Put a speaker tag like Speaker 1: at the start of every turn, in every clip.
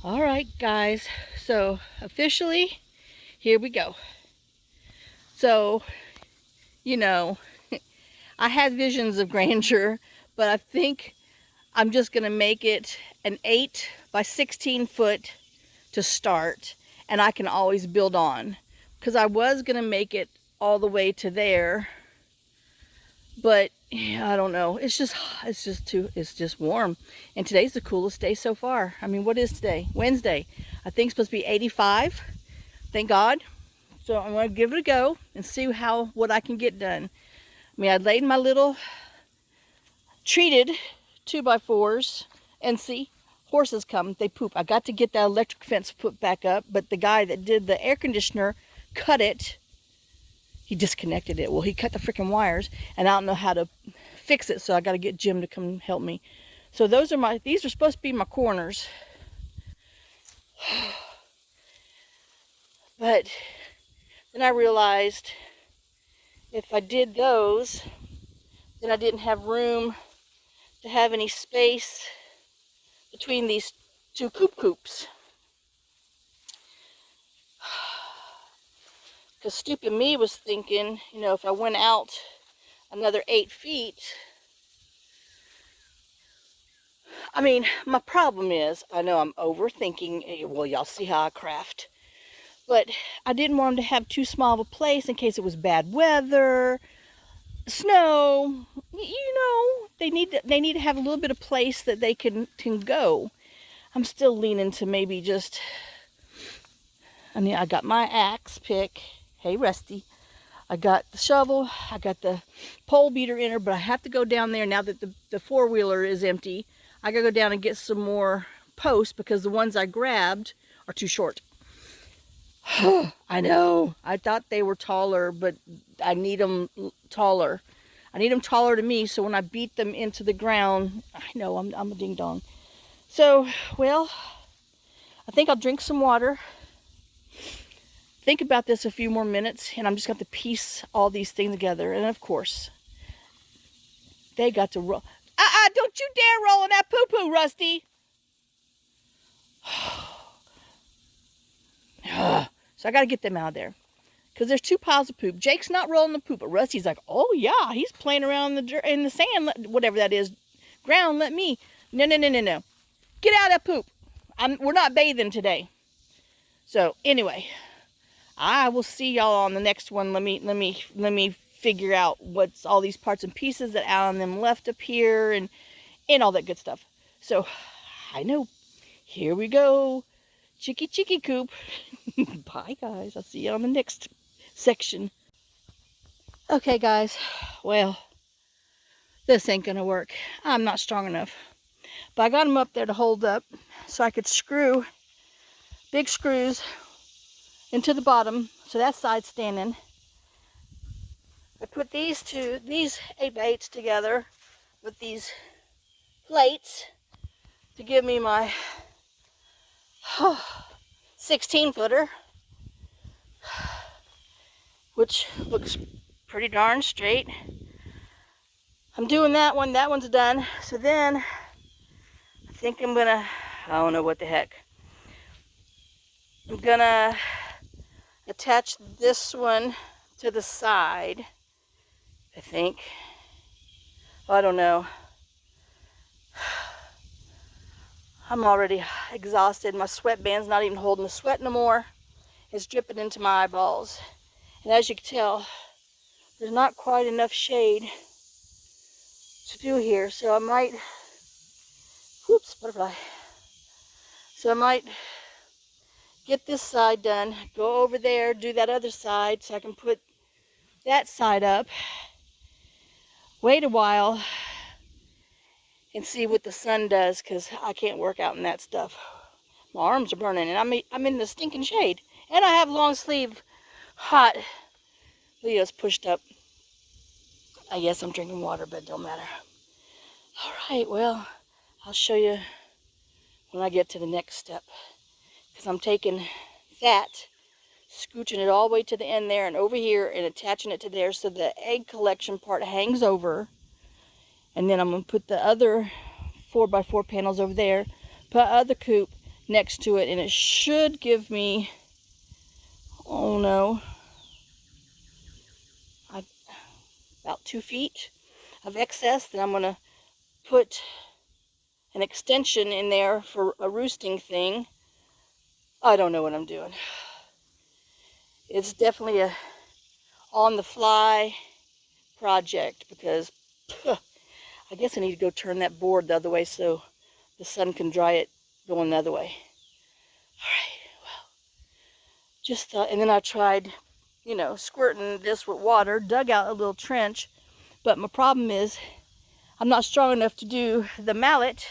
Speaker 1: All right, guys. So officially, here we go. So, you know, I had visions of grandeur, but I think I'm just going to make it an 8 by 16 foot to start, and I can always build on. Because I was going to make it all the way to there, but yeah, I don't know. It's just warm. And today's the coolest day so far. I mean, what is today? Wednesday. I think it's supposed to be 85. Thank God. So I'm going to give it a go and see what I can get done. I mean, I laid my little treated 2x4s, and see, horses come, they poop. I got to get that electric fence put back up, but the guy that did the air conditioner cut it. He disconnected it. Well, he cut the freaking wires, and I don't know how to fix it, so I got to get Jim to come help me. So these are supposed to be my corners. But then I realized if I did those, then I didn't have room to have any space between these two coops. Because stupid me was thinking, if I went out another 8 feet, I mean, my problem is, I know I'm overthinking. Well, y'all see how I craft. But I didn't want them to have too small of a place in case it was bad weather, snow. They need to have a little bit of place that they can go. I'm still leaning to maybe just, I got my axe pick. Hey, Rusty. I got the shovel. I got the pole beater in her, but I have to go down there now that the four-wheeler is empty. I gotta go down and get some more posts because the ones I grabbed are too short. I know. I thought they were taller, but I need them taller. I need them taller to me, so when I beat them into the ground, I know I'm a ding-dong. So, well, I think I'll drink some water, think about this a few more minutes, and I'm just going to piece all these things together. And of course, they got to roll. Don't you dare roll in that poo-poo, Rusty. So I got to get them out of there. Because there's 2 piles of poop. Jake's not rolling the poop, but Rusty's like, oh yeah, he's playing around in the sand, whatever that is, ground, let me. No. Get out of that poop. We're not bathing today. So anyway, I will see y'all on the next one. Let me figure out what's all these parts and pieces that Alan and them left up here and all that good stuff. So I know. Here we go. Chicky coop. Bye guys. I'll see you on the next section. Okay guys. Well, this ain't gonna work. I'm not strong enough. But I got them up there to hold up so I could screw big screws into the bottom, so that side's standing. I put these 8x8s together with these plates to give me my 16-footer, which looks pretty darn straight. I'm doing that one. That one's done. So then I think I'm gonna, I don't know what the heck. I'm gonna attach this one to the side, I think. Oh, I don't know. I'm already exhausted. My sweatband's not even holding the sweat no more. It's dripping into my eyeballs. And as you can tell, there's not quite enough shade to do here. So I might, whoops, butterfly. So I might get this side done, go over there, do that other side so I can put that side up, wait a while, and see what the sun does, because I can't work out in that stuff. My arms are burning, and I'm in the stinking shade. And I have long sleeve hot Leo's pushed up. I guess I'm drinking water, but it don't matter. All right, well, I'll show you when I get to the next step. Because I'm taking that, scooching it all the way to the end there and over here and attaching it to there so the egg collection part hangs over. And then I'm going to put the other 4x4 panels over there, put other coop, next to it, and it should give me, oh no, about 2 feet of excess. Then I'm going to put an extension in there for a roosting thing. I don't know what I'm doing. It's definitely a on-the-fly project because I guess I need to go turn that board the other way so the sun can dry it going the other way. Alright, well, just thought, and then I tried, you know, squirting this with water, dug out a little trench, but my problem is I'm not strong enough to do the mallet,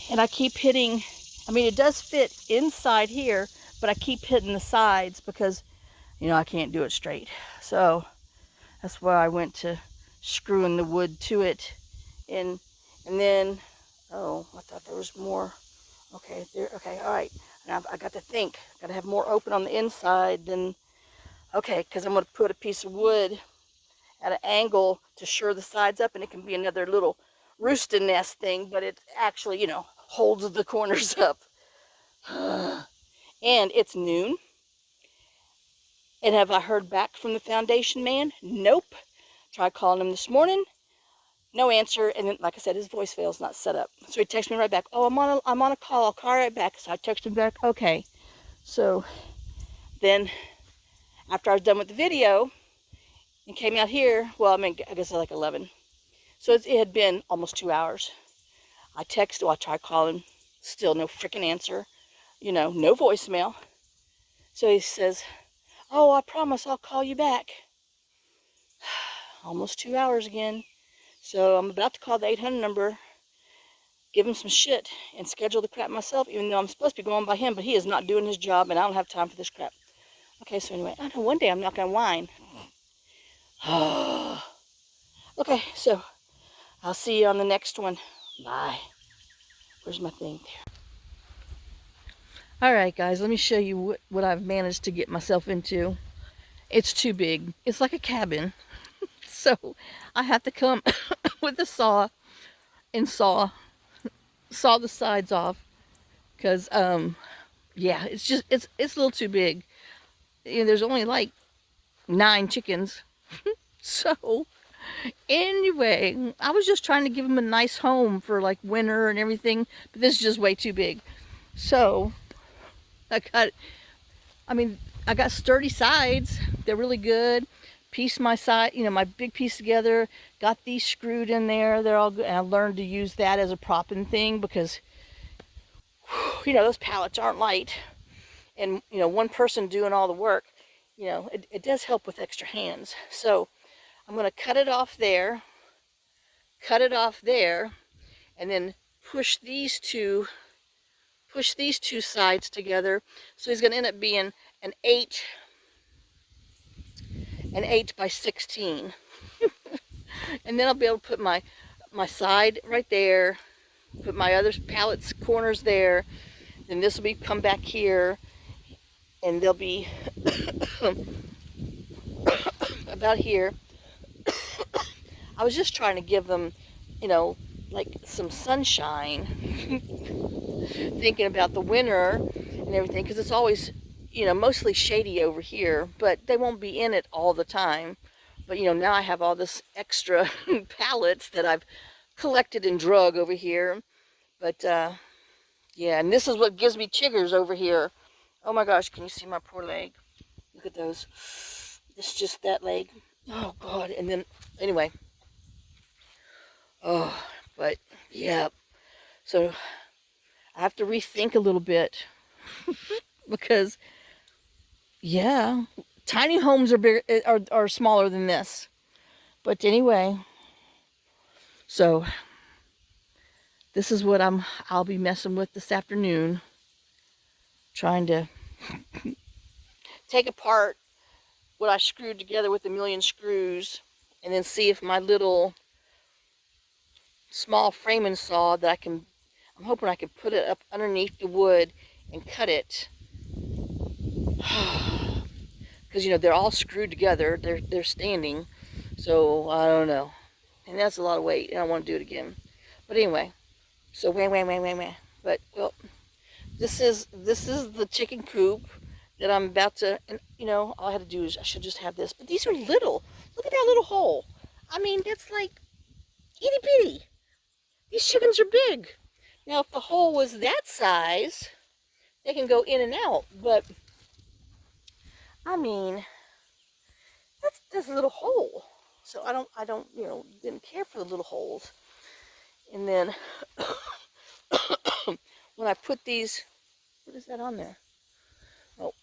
Speaker 1: and I keep hitting, I mean, it does fit inside here, but I keep hitting the sides because, you know, I can't do it straight. So that's why I went to screwing the wood to it. And then, oh, I thought there was more. Okay, there, okay, all right. And I got to think, got to have more open on the inside than, okay, because I'm going to put a piece of wood at an angle to shore the sides up, and it can be another little roosting nest thing, but it actually, you know, holds the corners up. And it's noon. And have I heard back from the foundation man? Nope. Tried calling him this morning. No answer. And then, like I said, his voicemail's not set up. So he texted me right back. Oh, I'm on a call. I'll call right back. So I texted him back. Okay. So then after I was done with the video and came out here, well, I mean, I guess like 11. So it had been almost 2 hours. I texted, well, I tried calling. Still no freaking answer. You know, no voicemail. So he says, oh, I promise I'll call you back. Almost 2 hours again. So I'm about to call the 800 number, give him some shit, and schedule the crap myself, even though I'm supposed to be going by him, but he is not doing his job, and I don't have time for this crap. Okay, so anyway, I know one day I'm not going to whine. Okay, so I'll see you on the next one. Bye. Where's my thing there? Alright guys, let me show you what I've managed to get myself into. It's too big. It's like a cabin. So I have to come with a saw and saw the sides off because yeah, it's a little too big. You know, there's only like 9 chickens. So anyway, I was just trying to give them a nice home for like winter and everything, but this is just way too big. So I got sturdy sides. They're really good. Piece my side, you know, my big piece together. Got these screwed in there. They're all good. And I learned to use that as a propping thing because, you know, those pallets aren't light. And, you know, one person doing all the work, you know, it does help with extra hands. So I'm going to cut it off there, and then push these two sides together. So he's going to end up being an 8 by 16. And then I'll be able to put my side right there, put my other pallets corners there, then this will be come back here, and they'll be about here. I was just trying to give them, you know, like some sunshine, thinking about the winter and everything, because it's always, you know, mostly shady over here, but they won't be in it all the time. But, you know, now I have all this extra pallets that I've collected and drug over here. But, yeah, and this is what gives me chiggers over here. Oh my gosh, can you see my poor leg? Look at those. This is just that leg. Oh, God. And then, anyway. Oh, but, yeah. So, I have to rethink a little bit. Because, yeah, tiny homes are bigger, are smaller than this. But anyway, so this is what I'll be messing with this afternoon. Trying to take apart what I screwed together with a million screws, and then see if my little small framing saw that I'm hoping I can put it up underneath the wood and cut it. Because, you know, they're all screwed together. They're standing. So, I don't know. And that's a lot of weight. And I want to do it again. But anyway. So, wah. But, well, this is the chicken coop that I'm about to, and all I had to do is I should just have this, but these are little. Look at that little hole. I mean, that's like itty bitty. These chickens are big. Now, if the hole was that size, they can go in and out, but I mean, that's a little hole. So I don't, didn't care for the little holes. And then when I put these, what is that on there? Oh,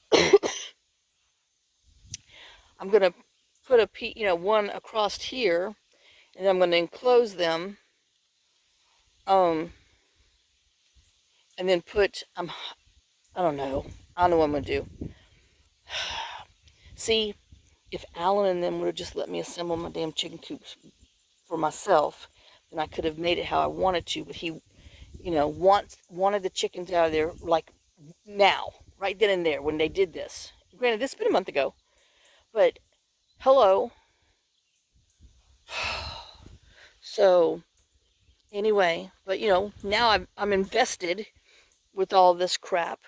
Speaker 1: I'm gonna put one across here, and I'm gonna enclose them. And then put I don't know. I don't know what I'm gonna do. See, if Alan and them would have just let me assemble my damn chicken coops for myself, then I could have made it how I wanted to. But he, wanted the chickens out of there like now, right then and there when they did this. Granted, this has been a month ago, but hello. So anyway, but now I'm invested with all this crap.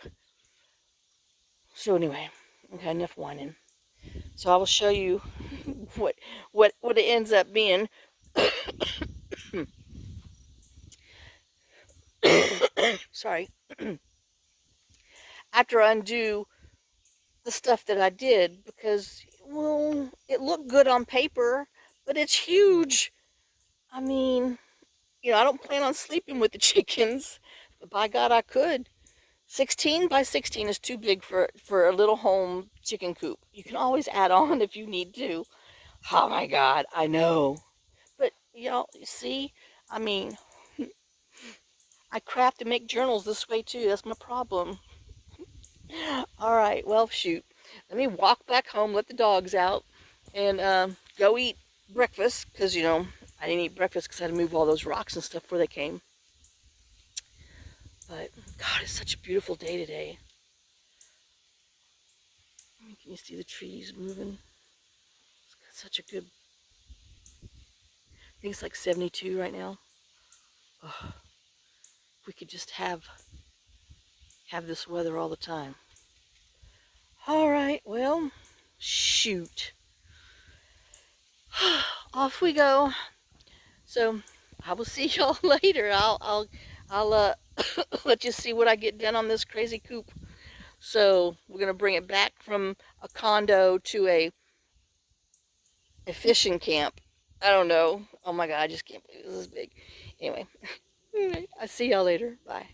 Speaker 1: So anyway, okay, enough whining. So I will show you what it ends up being. Sorry. After I undo the stuff that I did, because, well, it looked good on paper, but it's huge. I mean, I don't plan on sleeping with the chickens, but by God, I could. 16 by 16 is too big for a little home chicken coop. You can always add on if you need to. Oh my God, I know. But y'all, you see, I mean, I craft and make journals this way too. That's my problem. All right, well, shoot. Let me walk back home, let the dogs out, and go eat breakfast, because, I didn't eat breakfast because I had to move all those rocks and stuff before they came. But, God, it's such a beautiful day today. Can you see the trees moving? It's got such a good... I think it's like 72 right now. Oh, if we could just have this weather all the time. All right, well, shoot. Off we go. So I will see y'all later. I'll let you see what I get done on this crazy coop. So we're gonna bring it back from a condo to a fishing camp. I don't know. Oh my God, I just can't believe this is big. Anyway, I see y'all later. Bye.